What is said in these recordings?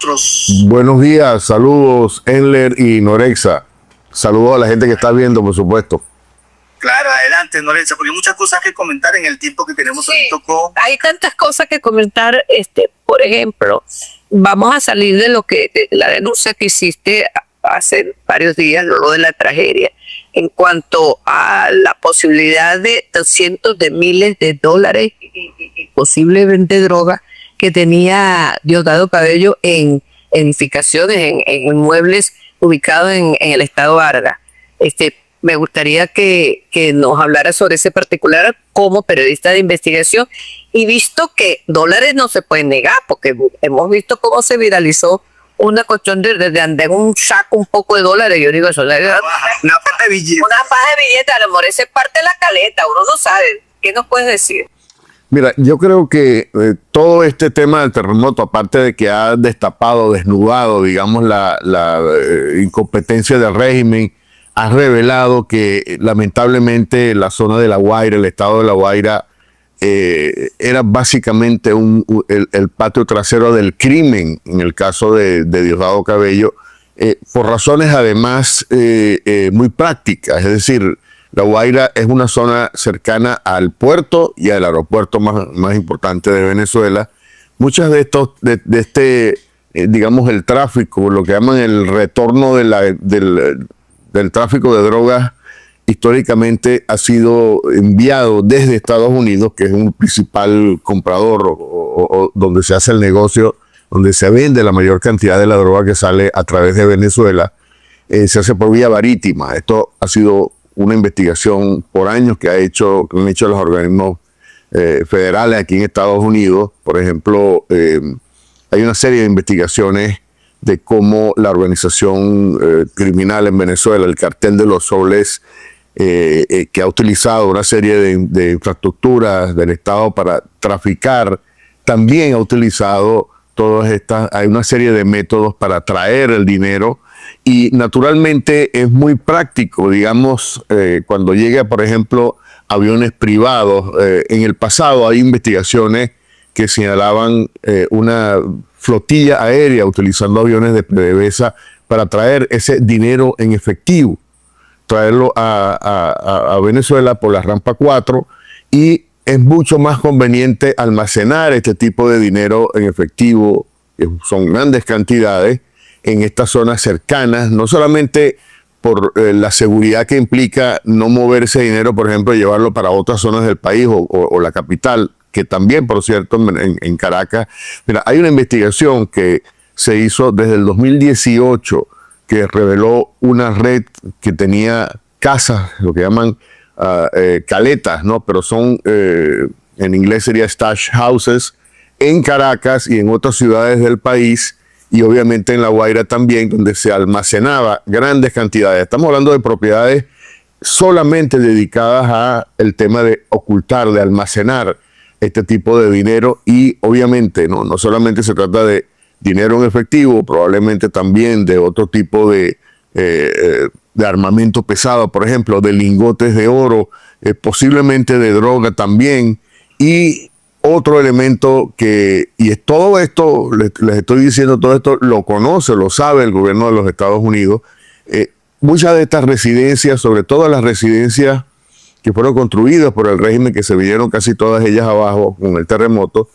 nosotros. Buenos días, saludos Enler y Norexa. Saludos a la gente que está viendo, por supuesto. Claro, adelante, Norexa, porque hay muchas cosas que comentar en el tiempo que tenemos. Sí, con... hay tantas cosas que comentar. Por ejemplo, vamos a salir de la denuncia que hiciste hace varios días, luego de la tragedia, en cuanto a la posibilidad de cientos de miles de dólares y posiblemente droga que tenía Diosdado Cabello en edificaciones, en inmuebles ubicados en el estado Vargas. Me gustaría que nos hablara sobre ese particular como periodista de investigación, y visto que dólares no se pueden negar, porque hemos visto cómo se viralizó una cuestión de andar en un saco un poco de dólares. Yo digo, eso es una paja de billetes. Una paja de billetes, a lo mejor ese es parte de la caleta, uno no sabe. ¿Qué nos puedes decir? Mira, yo creo que todo este tema del terremoto, aparte de que ha destapado, desnudado, digamos, la incompetencia del régimen, ha revelado que lamentablemente la zona de La Guaira, el estado de La Guaira, era básicamente el patio trasero del crimen en el caso de Diosdado Cabello, por razones además muy prácticas. Es decir, La Guaira es una zona cercana al puerto y al aeropuerto más importante de Venezuela. Muchas de estos, digamos, el tráfico, lo que llaman el retorno del tráfico de drogas, históricamente ha sido enviado desde Estados Unidos, que es un principal comprador o donde se hace el negocio, donde se vende la mayor cantidad de la droga que sale a través de Venezuela, se hace por vía marítima. Esto ha sido una investigación por años que han hecho los organismos federales aquí en Estados Unidos. Por ejemplo, hay una serie de investigaciones de cómo la organización criminal en Venezuela, el Cartel de los Soles, que ha utilizado una serie de infraestructuras del Estado para traficar, también ha utilizado hay una serie de métodos para traer el dinero, y naturalmente es muy práctico, digamos, cuando llega, por ejemplo, aviones privados. En el pasado hay investigaciones que señalaban una flotilla aérea utilizando aviones de PDVSA para traer ese dinero en efectivo, traerlo a Venezuela por la rampa 4, y es mucho más conveniente almacenar este tipo de dinero en efectivo, que son grandes cantidades, en estas zonas cercanas, no solamente por la seguridad que implica no mover ese dinero, por ejemplo, llevarlo para otras zonas del país o la capital, que también, por cierto, en Caracas. Mira, hay una investigación que se hizo desde el 2018 que reveló una red que tenía casas, lo que llaman caletas, ¿no? Pero son, en inglés sería stash houses, en Caracas y en otras ciudades del país, y obviamente en La Guaira también, donde se almacenaba grandes cantidades. Estamos hablando de propiedades solamente dedicadas a el tema de ocultar, de almacenar este tipo de dinero, y obviamente no solamente se trata de dinero en efectivo, probablemente también de otro tipo de armamento pesado, por ejemplo, de lingotes de oro, posiblemente de droga también, y otro elemento y es todo esto, les estoy diciendo, todo esto lo conoce, lo sabe el gobierno de los Estados Unidos. Muchas de estas residencias, sobre todo las residencias que fueron construidas por el régimen, que se vinieron casi todas ellas abajo con el terremoto,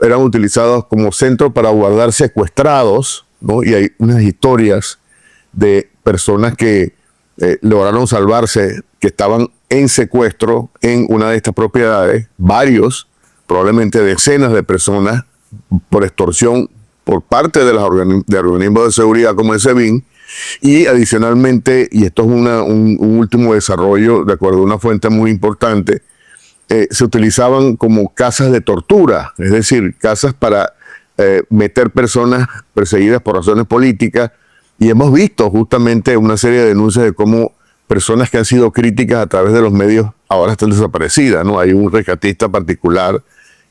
eran utilizados como centros para guardar secuestrados, ¿no? Y hay unas historias de personas que lograron salvarse, que estaban en secuestro en una de estas propiedades, probablemente decenas de personas, por extorsión por parte de los organismos de seguridad como el SEBIN. Y adicionalmente, y esto es un último desarrollo, de acuerdo a una fuente muy importante, se utilizaban como casas de tortura, es decir, casas para meter personas perseguidas por razones políticas. Y hemos visto justamente una serie de denuncias de cómo personas que han sido críticas a través de los medios ahora están desaparecidas, ¿no? Hay un rescatista particular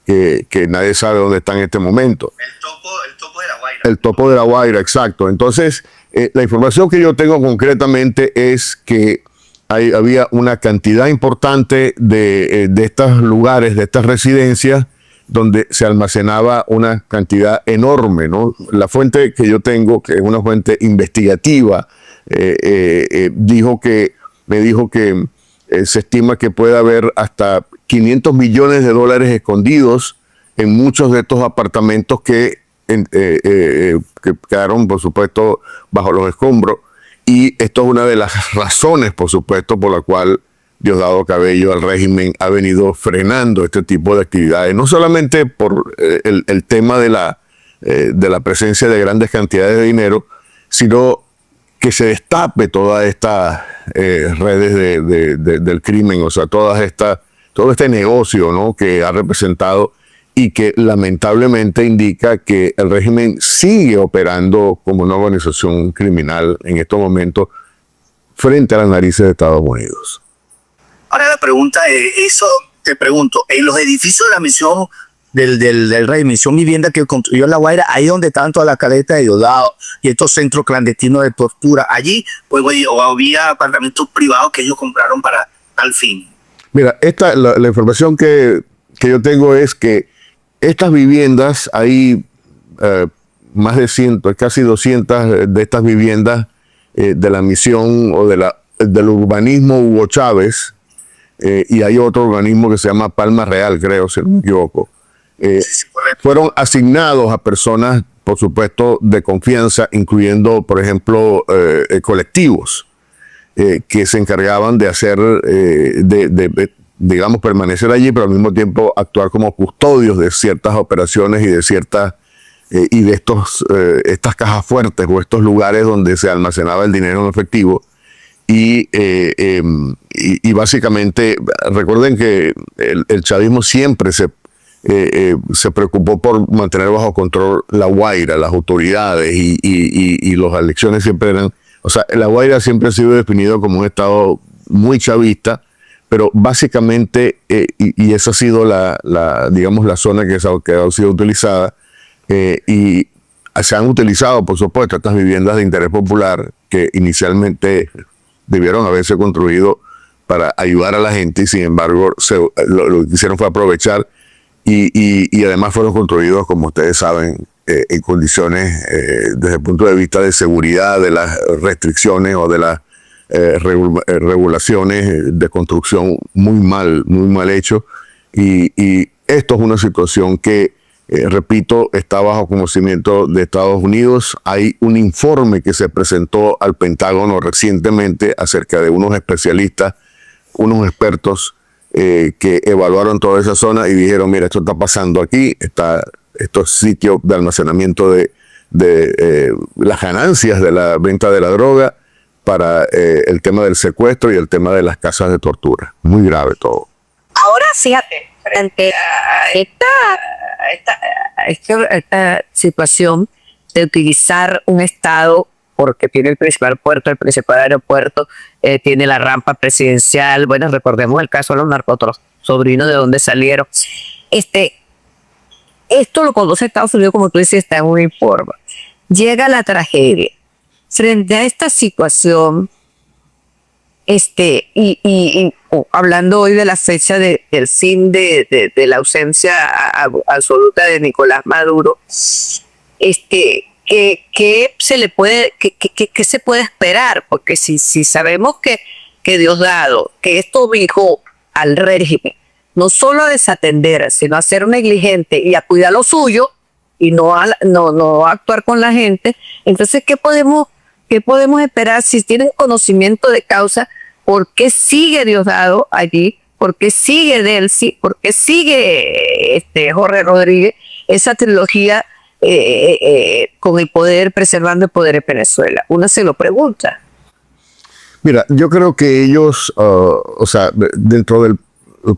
que nadie sabe dónde está en este momento. El topo de La Guaira. El topo de La Guaira, exacto. Entonces, la información que yo tengo concretamente es que había una cantidad importante de estos lugares, de estas residencias, donde se almacenaba una cantidad enorme, ¿no? La fuente que yo tengo, que es una fuente investigativa, me dijo que se estima que puede haber hasta 500 millones de dólares escondidos en muchos de estos apartamentos que quedaron, por supuesto, bajo los escombros. Y esto es una de las razones, por supuesto, por la cual Diosdado Cabello, al régimen, ha venido frenando este tipo de actividades. No solamente por el tema de la presencia de grandes cantidades de dinero, sino que se destape todas estas redes del crimen, o sea, todo este negocio, ¿no?, que ha representado y que lamentablemente indica que el régimen sigue operando como una organización criminal en estos momentos frente a las narices de Estados Unidos. Ahora la pregunta es, eso te pregunto, en los edificios de la misión del rey, misión vivienda que construyó La Guaira, ahí donde estaban todas las caletas de Diosdado y estos centros clandestinos de tortura, allí pues o había apartamentos privados que ellos compraron para tal fin. Mira, la información que yo tengo es que estas viviendas, hay más de 100, casi 200 de estas viviendas de la misión o del urbanismo Hugo Chávez, y hay otro organismo que se llama Palma Real, creo, si no me equivoco. Sí, Fueron asignados a personas, por supuesto, de confianza, incluyendo, por ejemplo, colectivos que se encargaban de hacer, digamos, permanecer allí, pero al mismo tiempo actuar como custodios de ciertas operaciones y de estas cajas fuertes o estos lugares donde se almacenaba el dinero en efectivo. Y básicamente, recuerden que el chavismo siempre se preocupó por mantener bajo control La Guaira, las autoridades y las elecciones siempre eran, o sea, La Guaira siempre ha sido definido como un estado muy chavista, pero básicamente, y esa ha sido digamos, la zona que ha sido utilizada, y se han utilizado, por supuesto, estas viviendas de interés popular que inicialmente debieron haberse construido para ayudar a la gente y sin embargo lo que hicieron fue aprovechar y además fueron construidos, como ustedes saben, en condiciones desde el punto de vista de seguridad, de las restricciones o de las regulaciones de construcción muy mal hecho y esto es una situación que repito, está bajo conocimiento de Estados Unidos. Hay un informe que se presentó al Pentágono recientemente acerca de unos especialistas, unos expertos que evaluaron toda esa zona y dijeron, mira, esto está pasando aquí, estos sitios de almacenamiento de las ganancias de la venta de la droga para el tema del secuestro y el tema de las casas de tortura. Muy grave todo. Ahora fíjate, frente a esta situación de utilizar un estado, porque tiene el principal puerto, el principal aeropuerto, tiene la rampa presidencial, bueno, recordemos el caso de los narcotros, sobrinos de donde salieron. Esto lo conoce Estados Unidos, como tú dices, está en un informe. Llega la tragedia. Frente a esta situación, hablando hoy de la fecha del fin de la ausencia absoluta de Nicolás Maduro, ¿qué se puede esperar? Porque si sabemos que Diosdado, que esto obligó al régimen no solo a desatender, sino a ser negligente y a cuidar lo suyo y no a actuar con la gente, entonces ¿qué podemos esperar si tienen conocimiento de causa? ¿Por qué sigue Diosdado allí? ¿Por qué sigue Delcy? ¿Por qué sigue Jorge Rodríguez? Esa trilogía con el poder, preservando el poder en Venezuela. Uno se lo pregunta. Mira, yo creo que ellos, o sea, dentro del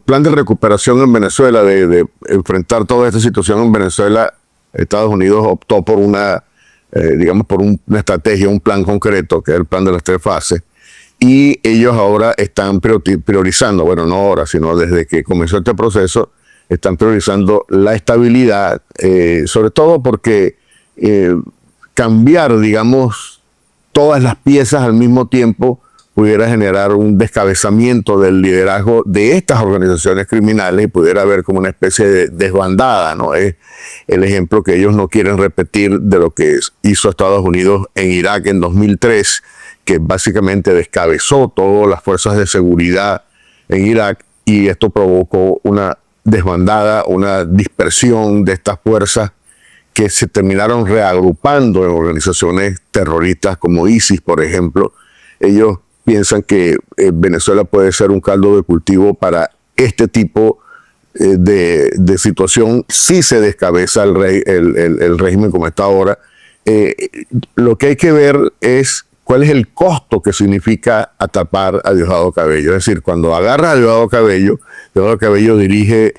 plan de recuperación en Venezuela, de enfrentar toda esta situación en Venezuela, Estados Unidos optó por una estrategia, un plan concreto, que es el plan de las 3 fases. Y ellos ahora están priorizando, bueno, no ahora, sino desde que comenzó este proceso, están priorizando la estabilidad, sobre todo porque cambiar, digamos, todas las piezas al mismo tiempo pudiera generar un descabezamiento del liderazgo de estas organizaciones criminales y pudiera haber como una especie de desbandada, ¿no? Es el ejemplo que ellos no quieren repetir de lo que hizo Estados Unidos en Irak en 2003, que básicamente descabezó todas las fuerzas de seguridad en Irak, y esto provocó una desbandada, una dispersión de estas fuerzas que se terminaron reagrupando en organizaciones terroristas como ISIS, por ejemplo. Ellos piensan que Venezuela puede ser un caldo de cultivo para este tipo de situación si se descabeza el régimen como está ahora. Lo que hay que ver es cuál es el costo que significa atrapar a Diosdado Cabello. Es decir, cuando agarra a Diosdado Cabello dirige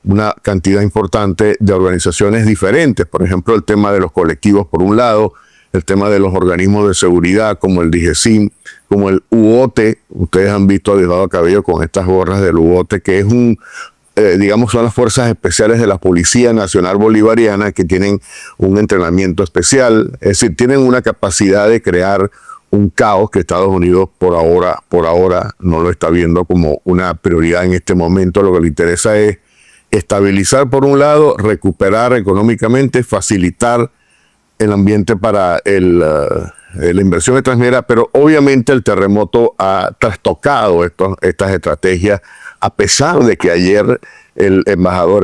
una cantidad importante de organizaciones diferentes. Por ejemplo, el tema de los colectivos por un lado, el tema de los organismos de seguridad como el DIGESIM, como el UOTE. Ustedes han visto a Diosdado Cabello con estas gorras del UOTE, que es digamos, son las fuerzas especiales de la Policía Nacional Bolivariana, que tienen un entrenamiento especial. Es decir, tienen una capacidad de crear un caos que Estados Unidos por ahora no lo está viendo como una prioridad en este momento. Lo que le interesa es estabilizar por un lado, recuperar económicamente, facilitar el ambiente para la inversión extranjera, pero obviamente el terremoto ha trastocado estas estrategias, a pesar de que ayer el embajador,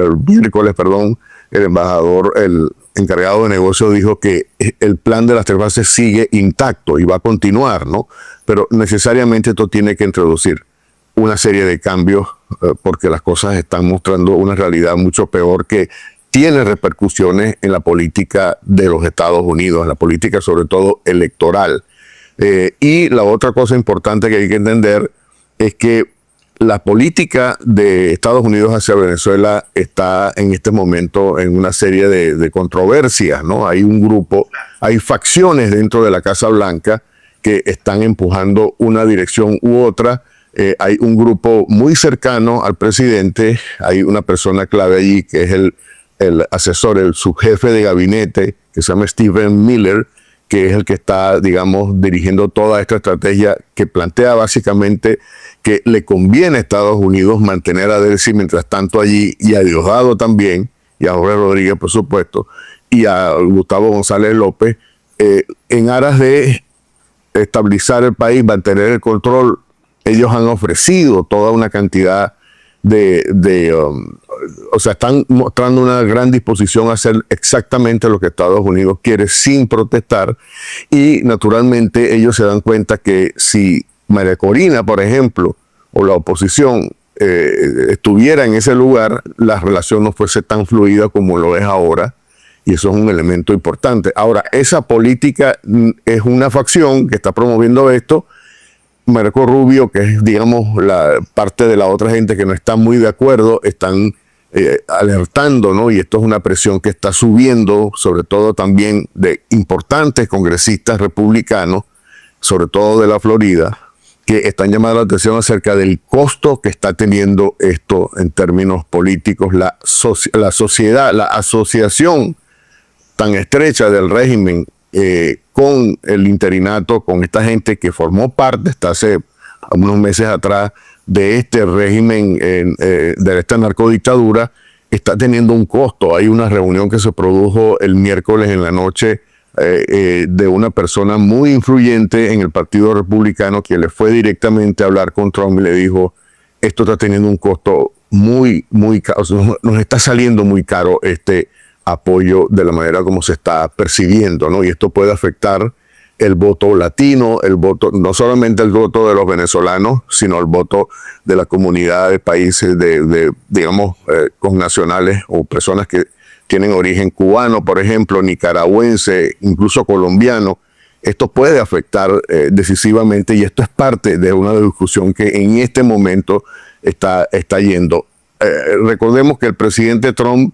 el encargado de negocios dijo que el plan de las 3 bases sigue intacto y va a continuar, ¿no? Pero necesariamente esto tiene que introducir una serie de cambios porque las cosas están mostrando una realidad mucho peor que tiene repercusiones en la política de los Estados Unidos, en la política sobre todo electoral. Y la otra cosa importante que hay que entender es que la política de Estados Unidos hacia Venezuela está en este momento en una serie de controversias, ¿no? Hay facciones dentro de la Casa Blanca que están empujando una dirección u otra. Hay un grupo muy cercano al presidente, hay una persona clave allí que es el asesor, el subjefe de gabinete, que se llama Stephen Miller, que es el que está, digamos, dirigiendo toda esta estrategia que plantea básicamente que le conviene a Estados Unidos mantener a Delcy mientras tanto allí, y a Diosdado también, y a Jorge Rodríguez, por supuesto, y a Gustavo González López, en aras de estabilizar el país, mantener el control. Ellos han ofrecido toda una cantidad o sea, están mostrando una gran disposición a hacer exactamente lo que Estados Unidos quiere sin protestar, y naturalmente ellos se dan cuenta que si María Corina, por ejemplo, o la oposición estuviera en ese lugar, la relación no fuese tan fluida como lo es ahora, y eso es un elemento importante. Ahora, esa política es una facción que está promoviendo esto. Marco Rubio, que es, digamos, la parte de la otra gente que no está muy de acuerdo, están alertando, ¿no? Y esto es una presión que está subiendo, sobre todo también de importantes congresistas republicanos, sobre todo de la Florida, que están llamando la atención acerca del costo que está teniendo esto en términos políticos. La sociedad, la asociación tan estrecha del régimen con el interinato, con esta gente que formó parte hasta hace unos meses atrás de este régimen, de esta narcodictadura, está teniendo un costo. Hay una reunión que se produjo el miércoles en la noche de una persona muy influyente en el Partido Republicano que le fue directamente a hablar con Trump y le dijo: esto está teniendo un costo muy caro, nos está saliendo muy caro este apoyo de la manera como se está percibiendo, ¿no? Y esto puede afectar el voto latino, el voto, no solamente el voto de los venezolanos, sino el voto de la comunidad de países digamos, connacionales o personas que tienen origen cubano, por ejemplo, nicaragüense, incluso colombiano. Esto puede afectar decisivamente, y esto es parte de una discusión que en este momento está yendo. Recordemos que el presidente Trump,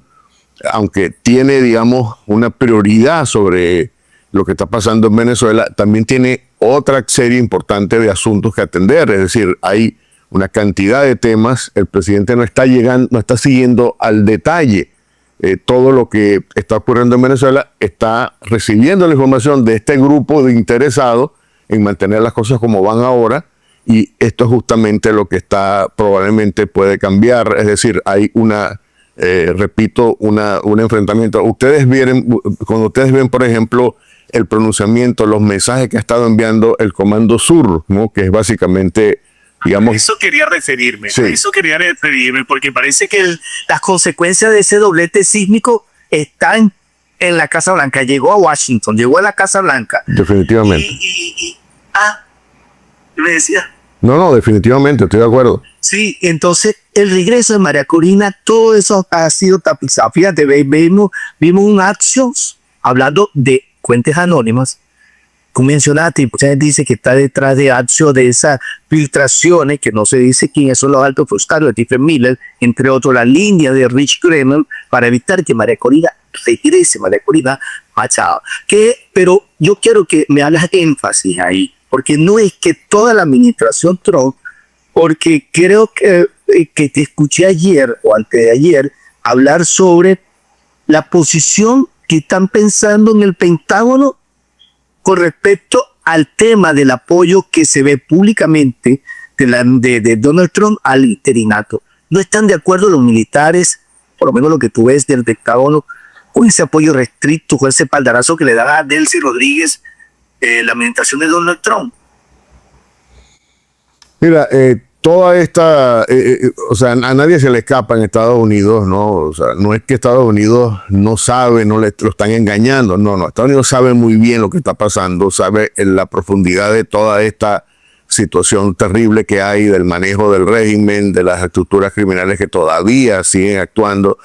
aunque tiene, digamos, una prioridad sobre lo que está pasando en Venezuela, también tiene otra serie importante de asuntos que atender. Es decir, hay una cantidad de temas. El presidente no está siguiendo al detalle todo lo que está ocurriendo en Venezuela. Está recibiendo la información de este grupo de interesados en mantener las cosas como van ahora, y esto es justamente lo que está probablemente puede cambiar. Es decir, hay repito, un enfrentamiento. Cuando ustedes ven, por ejemplo, el pronunciamiento, los mensajes que ha estado enviando el Comando Sur, ¿no? Que es básicamente, digamos... Eso quería referirme, Sí. a eso quería referirme, porque parece que las consecuencias de ese doblete sísmico están en la Casa Blanca. Llegó a Washington, llegó a la Casa Blanca. Definitivamente. Me decía. No, definitivamente, estoy de acuerdo. Sí, entonces el regreso de María Corina, todo eso ha sido tapizado. Fíjate, vimos un Axios hablando de fuentes anónimas. Tú mencionaste, mucha gente dice que está detrás de Axios, de esas filtraciones, que no se dice quiénes son los altos funcionarios de Stephen Miller, entre otros la línea de Rich Grenell, para evitar que María Corina regrese, María Corina Machado. Pero yo quiero que me hagas énfasis ahí, porque no es que toda la administración Trump, porque creo que te escuché ayer o antes de ayer hablar sobre la posición que están pensando en el Pentágono con respecto al tema del apoyo que se ve públicamente de Donald Trump al interinato. No están de acuerdo los militares, por lo menos lo que tú ves del Pentágono, con ese apoyo restricto, con ese paldarazo que le da a Delcy Rodríguez la administración de Donald Trump. Mira, toda esta, o sea, a nadie se le escapa en Estados Unidos, ¿no? O sea, no es que Estados Unidos no sabe, lo están engañando, no, Estados Unidos sabe muy bien lo que está pasando, sabe en la profundidad de toda esta situación terrible que hay del manejo del régimen, de las estructuras criminales que todavía siguen actuando.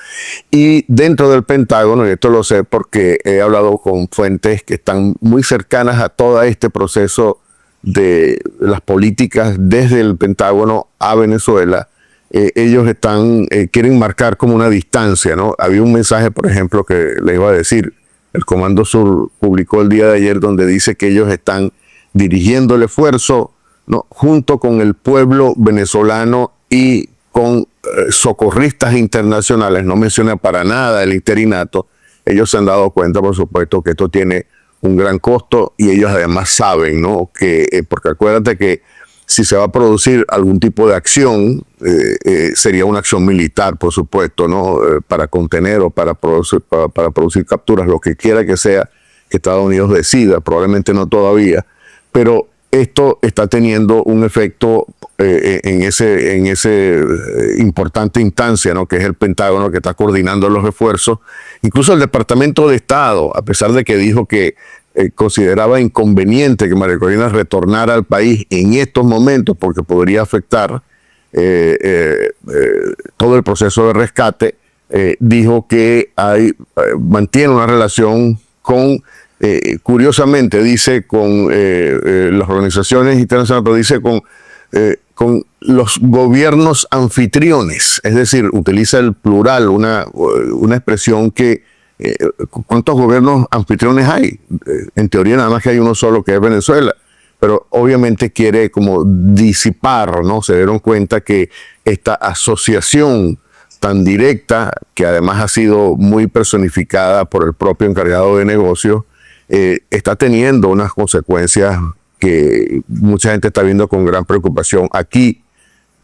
Y dentro del Pentágono, y esto lo sé porque he hablado con fuentes que están muy cercanas a todo este proceso de las políticas desde el Pentágono a Venezuela, ellos quieren marcar como una distancia, ¿no? Había un mensaje, por ejemplo, que le iba a decir, el Comando Sur publicó el día de ayer donde dice que ellos están dirigiendo el esfuerzo, ¿no? Junto con el pueblo venezolano y con socorristas internacionales. No menciona para nada el interinato. Ellos se han dado cuenta, por supuesto, que esto tiene un gran costo y ellos además saben, ¿no? Que, porque acuérdate que si se va a producir algún tipo de acción, sería una acción militar, por supuesto, ¿no? Para contener o para producir capturas, lo que quiera que sea que Estados Unidos decida, probablemente no todavía, pero esto está teniendo un efecto en ese importante instancia, ¿no? Que es el Pentágono, que está coordinando los esfuerzos. Incluso el Departamento de Estado, a pesar de que dijo que consideraba inconveniente que María Corina retornara al país en estos momentos porque podría afectar todo el proceso de rescate, dijo que mantiene una relación con... curiosamente dice con las organizaciones internacionales, pero dice con los gobiernos anfitriones, es decir, utiliza el plural, una expresión que ¿cuántos gobiernos anfitriones hay? En teoría nada más que hay uno solo, que es Venezuela, pero obviamente quiere como disipar, ¿no? Se dieron cuenta que esta asociación tan directa, que además ha sido muy personificada por el propio encargado de negocios, está teniendo unas consecuencias que mucha gente está viendo con gran preocupación aquí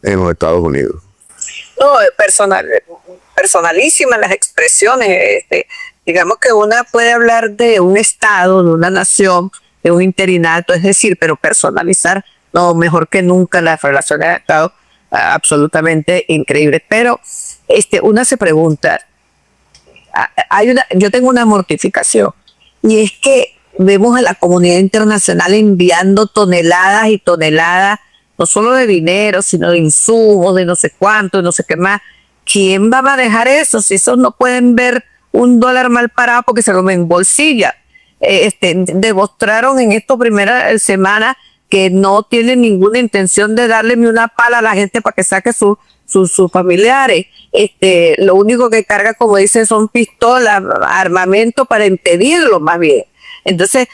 en los Estados Unidos. No, personalísimas las expresiones. Digamos que una puede hablar de un estado, de una nación, de un interinato, es decir, pero personalizar, no, mejor que nunca las relaciones de Estado, absolutamente increíbles. Pero una se pregunta, yo tengo una mortificación, y es que vemos a la comunidad internacional enviando toneladas y toneladas, no solo de dinero, sino de insumos, de no sé cuánto, de no sé qué más. ¿Quién va a manejar eso? Si esos no pueden ver $1 mal parado porque se lo embolsilla. Demostraron en esta primera semana que no tienen ninguna intención de darle ni una pala a la gente para que saque sus familiares. Lo único que carga, como dicen, son pistolas, armamento para impedirlo más bien. Entonces,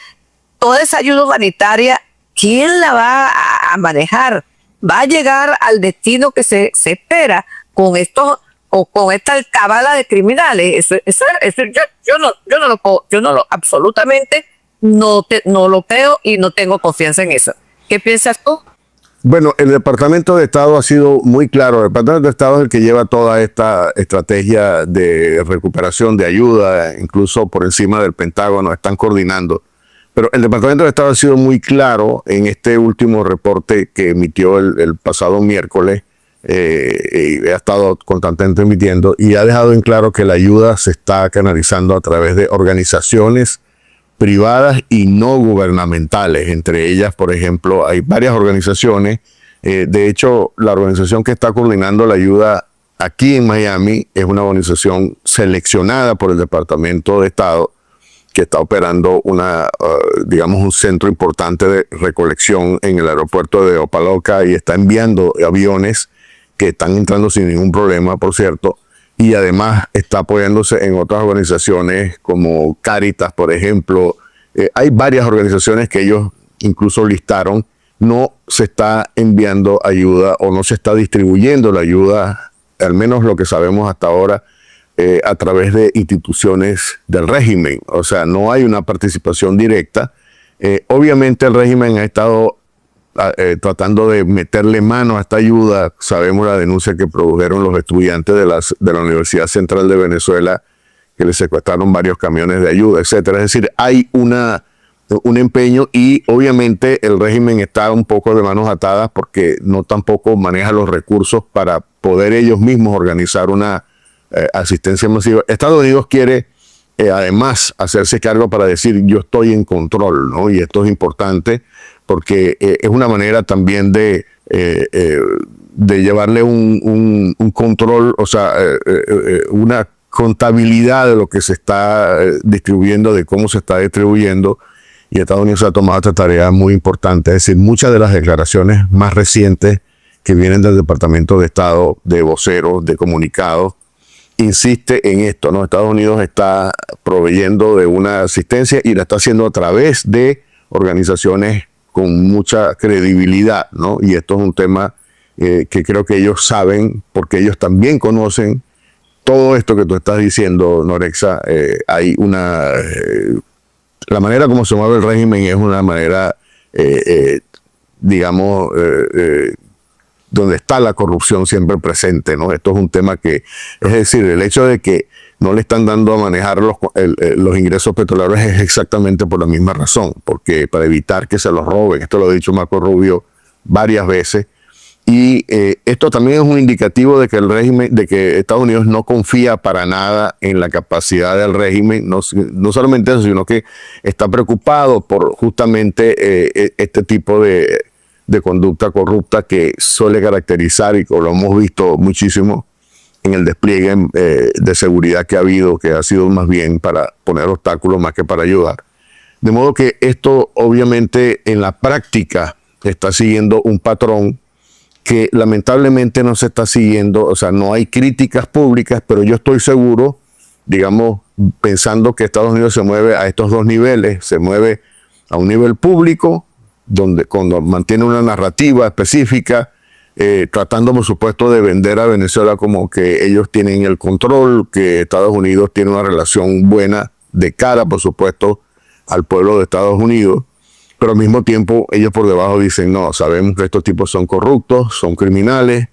toda esa ayuda humanitaria, ¿quién la va a manejar? ¿Va a llegar al destino que se espera con estos o con esta alcabala de criminales? Yo no lo absolutamente no lo creo y no tengo confianza en eso. ¿Qué piensas tú? Bueno, el Departamento de Estado ha sido muy claro. El Departamento de Estado es el que lleva toda esta estrategia de recuperación, de ayuda, incluso por encima del Pentágono, están coordinando. Pero el Departamento de Estado ha sido muy claro en este último reporte que emitió el pasado miércoles, y ha estado constantemente emitiendo, y ha dejado en claro que la ayuda se está canalizando a través de organizaciones privadas y no gubernamentales. Entre ellas, por ejemplo, hay varias organizaciones. De hecho, la organización que está coordinando la ayuda aquí en Miami es una organización seleccionada por el Departamento de Estado que está operando digamos, un centro importante de recolección en el aeropuerto de Opa-locka y está enviando aviones que están entrando sin ningún problema, por cierto, y además está apoyándose en otras organizaciones como Caritas, por ejemplo. Hay varias organizaciones que ellos incluso listaron. No se está enviando ayuda o no se está distribuyendo la ayuda, al menos lo que sabemos hasta ahora, a través de instituciones del régimen. O sea, no hay una participación directa. Obviamente el régimen ha estado tratando de meterle mano a esta ayuda. Sabemos la denuncia que produjeron los estudiantes de la Universidad Central de Venezuela, que les secuestraron varios camiones de ayuda, etcétera. Es decir, hay un empeño y obviamente el régimen está un poco de manos atadas porque no tampoco maneja los recursos para poder ellos mismos organizar una asistencia masiva. Estados Unidos quiere además hacerse cargo para decir yo estoy en control, ¿no? Y esto es importante porque es una manera también de llevarle un control, o sea, una contabilidad de lo que se está distribuyendo, de cómo se está distribuyendo, y Estados Unidos ha tomado esta tarea muy importante. Es decir, muchas de las declaraciones más recientes que vienen del Departamento de Estado, de voceros, de comunicados, insiste en esto, ¿no? Estados Unidos está proveyendo de una asistencia y la está haciendo a través de organizaciones con mucha credibilidad, ¿no? Y esto es un tema que creo que ellos saben, porque ellos también conocen todo esto que tú estás diciendo, Norexa. Hay la manera como se mueve el régimen es una manera, digamos, donde está la corrupción siempre presente, ¿no? Esto es un tema que, es decir, el hecho de que no le están dando a manejar los ingresos petroleros es exactamente por la misma razón, porque para evitar que se los roben. Esto lo ha dicho Marco Rubio varias veces. Y esto también es un indicativo de que el régimen, de que Estados Unidos no confía para nada en la capacidad del régimen, no solamente eso, sino que está preocupado por justamente este tipo de conducta corrupta que suele caracterizar, y lo hemos visto muchísimo en el despliegue de seguridad que ha habido, que ha sido más bien para poner obstáculos más que para ayudar. De modo que esto obviamente en la práctica está siguiendo un patrón que lamentablemente no se está siguiendo. O sea, no hay críticas públicas, pero yo estoy seguro, digamos, pensando que Estados Unidos se mueve a estos dos niveles, se mueve a un nivel público, donde cuando mantiene una narrativa específica, tratando por supuesto de vender a Venezuela como que ellos tienen el control, que Estados Unidos tiene una relación buena de cara, por supuesto, al pueblo de Estados Unidos, pero al mismo tiempo ellos por debajo dicen, no, sabemos que estos tipos son corruptos, son criminales,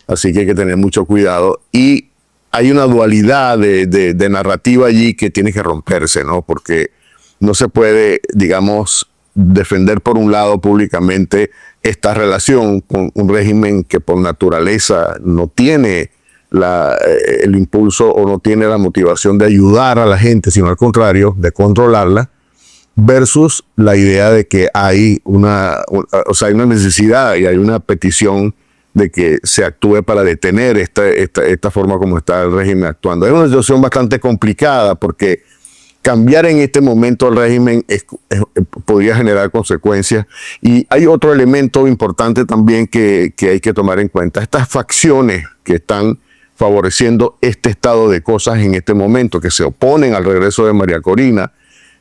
así que hay que tener mucho cuidado. Y hay una dualidad de narrativa allí que tiene que romperse, ¿no? Porque no se puede, digamos, defender por un lado públicamente esta relación con un régimen que por naturaleza no tiene el impulso o no tiene la motivación de ayudar a la gente, sino al contrario, de controlarla, versus la idea de que hay hay una necesidad y hay una petición de que se actúe para detener esta forma como está el régimen actuando. Es una situación bastante complicada porque cambiar en este momento el régimen podría generar consecuencias. Y hay otro elemento importante también que hay que tomar en cuenta. Estas facciones que están favoreciendo este estado de cosas en este momento, que se oponen al regreso de María Corina,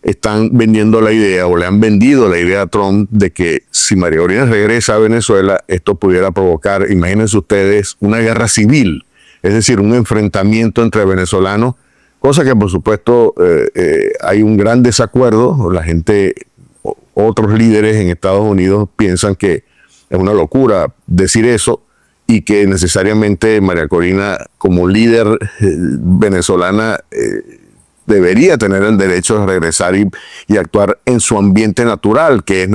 están vendiendo la idea, o le han vendido la idea a Trump, de que si María Corina regresa a Venezuela, esto pudiera provocar, imagínense ustedes, una guerra civil, es decir, un enfrentamiento entre venezolanos, cosa que por supuesto hay un gran desacuerdo. La gente, otros líderes en Estados Unidos piensan que es una locura decir eso, y que necesariamente María Corina, como líder venezolana, debería tener el derecho de regresar y actuar en su ambiente natural, que es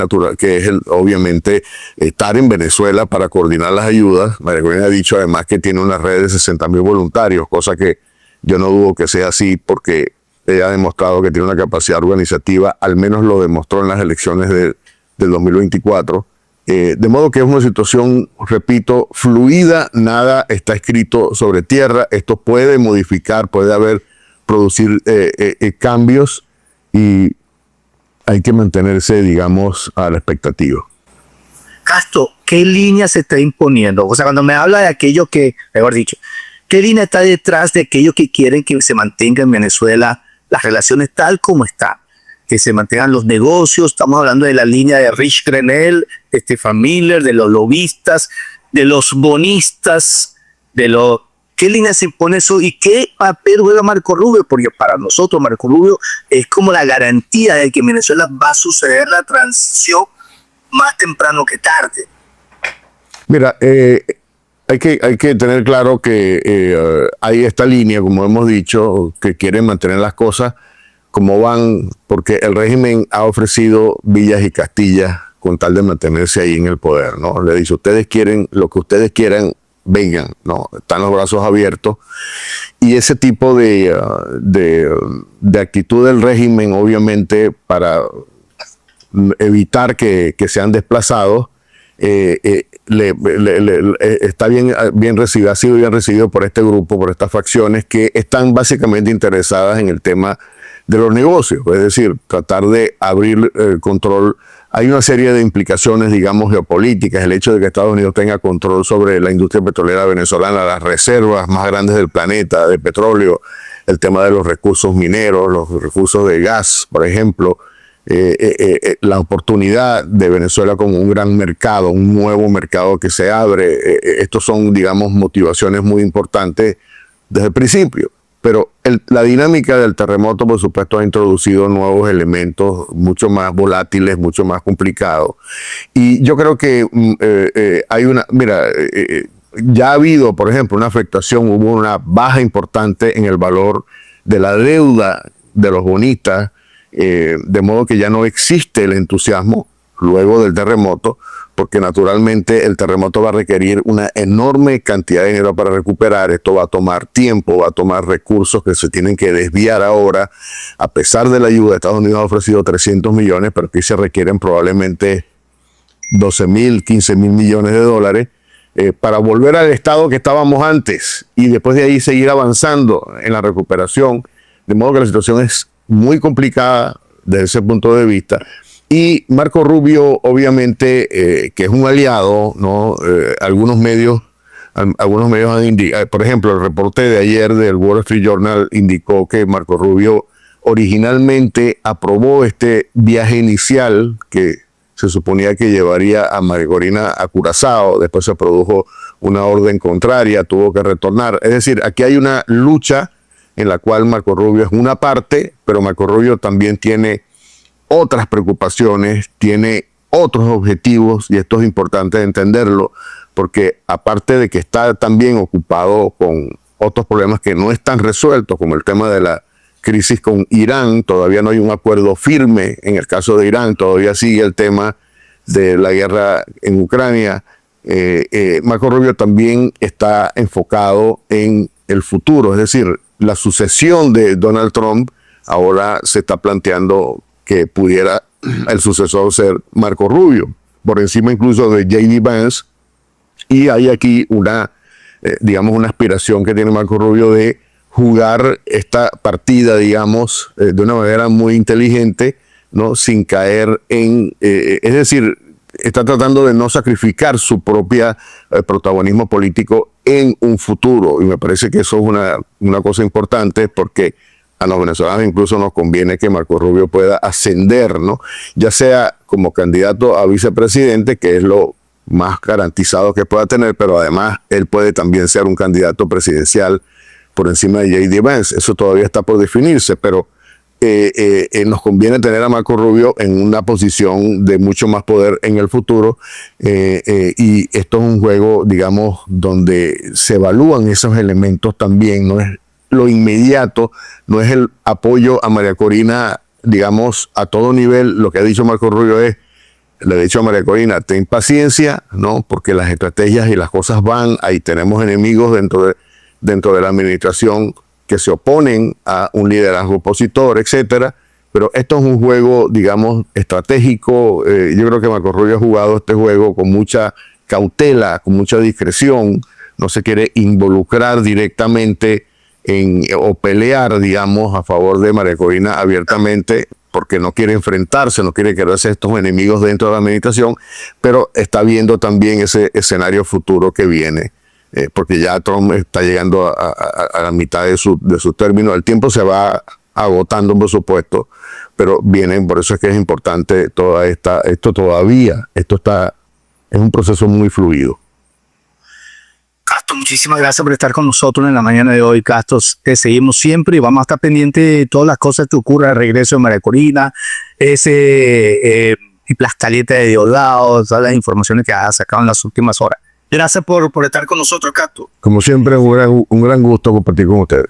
obviamente estar en Venezuela para coordinar las ayudas. María Corina ha dicho además que tiene una red de 60.000 voluntarios, cosa que yo no dudo que sea así, porque ella ha demostrado que tiene una capacidad organizativa, al menos lo demostró en las elecciones del 2024. De modo que es una situación, repito, fluida, nada está escrito sobre tierra. Esto puede modificar, producir cambios, y hay que mantenerse, digamos, a la expectativa. Castro, ¿qué línea se está imponiendo? O sea, cuando me habla de aquello que, mejor dicho, ¿qué línea está detrás de aquellos que quieren que se mantenga en Venezuela las relaciones tal como están? Que se mantengan los negocios. Estamos hablando de la línea de Rich Grenell, Stefan Miller, de los lobistas, de los bonistas, ¿qué línea se impone eso y qué papel juega Marco Rubio? Porque para nosotros Marco Rubio es como la garantía de que en Venezuela va a suceder la transición más temprano que tarde. Mira, hay que tener claro que hay esta línea, como hemos dicho, que quieren mantener las cosas como van, porque el régimen ha ofrecido villas y castillas con tal de mantenerse ahí en el poder, ¿no? Le dice, ustedes quieren lo que ustedes quieran, vengan, ¿no? Están los brazos abiertos. Y ese tipo de actitud del régimen, obviamente, para evitar que sean desplazados, está bien recibido, ha sido bien recibido por este grupo, por estas facciones que están básicamente interesadas en el tema de los negocios, es decir, tratar de abrir el control. Hay una serie de implicaciones, digamos, geopolíticas, el hecho de que Estados Unidos tenga control sobre la industria petrolera venezolana, las reservas más grandes del planeta de petróleo, el tema de los recursos mineros, los recursos de gas, por ejemplo, la oportunidad de Venezuela como un gran mercado, un nuevo mercado que se abre. Estos son, digamos, motivaciones muy importantes desde el principio. Pero la dinámica del terremoto, por supuesto, ha introducido nuevos elementos mucho más volátiles, mucho más complicados. Y yo creo que ya ha habido, por ejemplo, una afectación, hubo una baja importante en el valor de la deuda de los bonistas, de modo que ya no existe el entusiasmo luego del terremoto, porque naturalmente el terremoto va a requerir una enorme cantidad de dinero para recuperar. Esto va a tomar tiempo, va a tomar recursos que se tienen que desviar ahora. A pesar de la ayuda, Estados Unidos ha ofrecido 300 millones, pero aquí se requieren probablemente 12.000, 15.000 millones de dólares para volver al estado que estábamos antes y después de ahí seguir avanzando en la recuperación. De modo que la situación es muy complicada desde ese punto de vista. Y Marco Rubio, obviamente, que es un aliado, ¿no? Algunos medios han indicado, por ejemplo, el reporte de ayer del Wall Street Journal indicó que Marco Rubio originalmente aprobó este viaje inicial que se suponía que llevaría a María Corina a Curazao. Después se produjo una orden contraria, tuvo que retornar. Es decir, aquí hay una lucha en la cual Marco Rubio es una parte, pero Marco Rubio también tiene otras preocupaciones, tiene otros objetivos, y esto es importante entenderlo, porque aparte de que está también ocupado con otros problemas que no están resueltos, como el tema de la crisis con Irán, todavía no hay un acuerdo firme en el caso de Irán, todavía sigue el tema de la guerra en Ucrania. Marco Rubio también está enfocado en el futuro, es decir, la sucesión de Donald Trump. Ahora se está planteando que pudiera el sucesor ser Marco Rubio, por encima incluso de J.D. Vance, y hay aquí una aspiración que tiene Marco Rubio de jugar esta partida, digamos, de una manera muy inteligente, ¿no? Sin caer en, es decir, está tratando de no sacrificar su propia protagonismo político en un futuro, y me parece que eso es una cosa importante, porque a los venezolanos incluso nos conviene que Marco Rubio pueda ascender, ¿no? Ya sea como candidato a vicepresidente, que es lo más garantizado que pueda tener, pero además él puede también ser un candidato presidencial por encima de J.D. Vance. Eso todavía está por definirse, pero nos conviene tener a Marco Rubio en una posición de mucho más poder en el futuro, y esto es un juego, digamos, donde se evalúan esos elementos también. No es lo inmediato, no es el apoyo a María Corina, digamos, a todo nivel. Lo que ha dicho Marco Rubio es, le he dicho a María Corina, ten paciencia, ¿no? Porque las estrategias y las cosas van, ahí tenemos enemigos dentro de la administración que se oponen a un liderazgo opositor, etcétera. Pero esto es un juego, digamos, estratégico. Yo creo que Marco Rubio ha jugado este juego con mucha cautela, con mucha discreción. No se quiere involucrar directamente o pelear, digamos, a favor de María Corina abiertamente, porque no quiere enfrentarse, no quiere crearse estos enemigos dentro de la administración, pero está viendo también ese escenario futuro que viene, porque ya Trump está llegando a la mitad de su término. El tiempo se va agotando, por supuesto, pero vienen, por eso es que es importante esto es un proceso muy fluido. Castro, muchísimas gracias por estar con nosotros en la mañana de hoy, Castro. Te seguimos siempre y vamos a estar pendientes de todas las cosas que ocurran, el regreso de María Corina, y Plastaleta de Diosdado, todas las informaciones que ha sacado en las últimas horas. Gracias por estar con nosotros, Castro. Como siempre, un gran gusto compartir con ustedes.